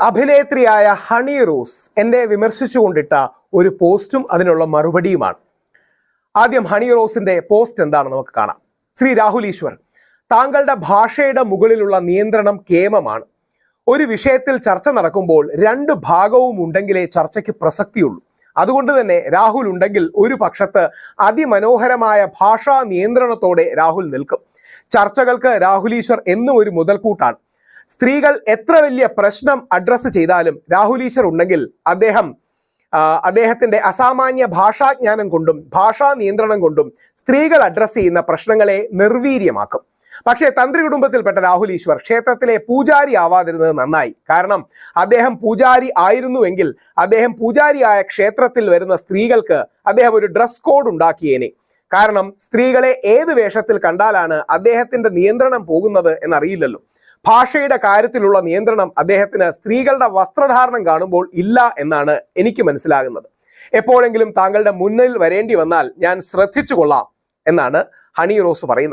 അഭിനേത്രിയായ ഹണി റോസ് എന്നെ വിമർശിച്ചുകൊണ്ടിട്ട ഒരു പോസ്റ്റും അതിനുള്ള മറുപടിയുമാണ്. ആദ്യം ഹണി റോസിന്റെ പോസ്റ്റ് എന്താണെന്ന് നമുക്ക് കാണാം. ശ്രീ രാഹുൽ ഈശ്വർ, താങ്കളുടെ ഭാഷയുടെ മുകളിലുള്ള നിയന്ത്രണം കേമമാണ്. ഒരു വിഷയത്തിൽ ചർച്ച നടക്കുമ്പോൾ രണ്ട് ഭാഗവും ഉണ്ടെങ്കിലേ ചർച്ചയ്ക്ക് പ്രസക്തിയുള്ളൂ. അതുകൊണ്ട് തന്നെ രാഹുൽ ഉണ്ടെങ്കിൽ ഒരു പക്ഷത്ത് അതിമനോഹരമായ ഭാഷാ നിയന്ത്രണത്തോടെ രാഹുൽ നിൽക്കും. ചർച്ചകൾക്ക് രാഹുൽ ഈശ്വർ എന്നും ഒരു മുതൽക്കൂട്ടാണ്. സ്ത്രീകൾ എത്ര വലിയ പ്രശ്നം അഡ്രസ്സ് ചെയ്താലും രാഹുൽ ഈശ്വർ ഉണ്ടെങ്കിൽ അദ്ദേഹത്തിന്റെ അസാമാന്യ ഭാഷാജ്ഞാനം കൊണ്ടും ഭാഷാ നിയന്ത്രണം കൊണ്ടും സ്ത്രീകൾ അഡ്രസ്സ് ചെയ്യുന്ന പ്രശ്നങ്ങളെ നിർവീര്യമാക്കും. പക്ഷേ തന്ത്രി കുടുംബത്തിൽപ്പെട്ട രാഹുൽ ഈശ്വർ ക്ഷേത്രത്തിലെ പൂജാരി ആവാതിരുന്നത് നന്നായി. കാരണം അദ്ദേഹം പൂജാരി ആയിരുന്നുവെങ്കിൽ അദ്ദേഹം പൂജാരിയായ ക്ഷേത്രത്തിൽ വരുന്ന സ്ത്രീകൾക്ക് അദ്ദേഹം ഒരു ഡ്രസ് കോഡ് ഉണ്ടാക്കിയേനെ. കാരണം സ്ത്രീകളെ ഏത് വേഷത്തിൽ കണ്ടാലാണ് അദ്ദേഹത്തിന്റെ നിയന്ത്രണം പോകുന്നത് എന്നറിയില്ലല്ലോ. ഭാഷയുടെ കാര്യത്തിലുള്ള നിയന്ത്രണം അദ്ദേഹത്തിന് സ്ത്രീകളുടെ വസ്ത്രധാരണം കാണുമ്പോൾ ഇല്ല എന്നാണ് എനിക്ക് മനസ്സിലാകുന്നത്. എപ്പോഴെങ്കിലും താങ്കളുടെ മുന്നിൽ വരേണ്ടി വന്നാൽ ഞാൻ ശ്രദ്ധിച്ചു കൊള്ളാം എന്നാണ് ഹണി റോസ് പറയുന്നത്.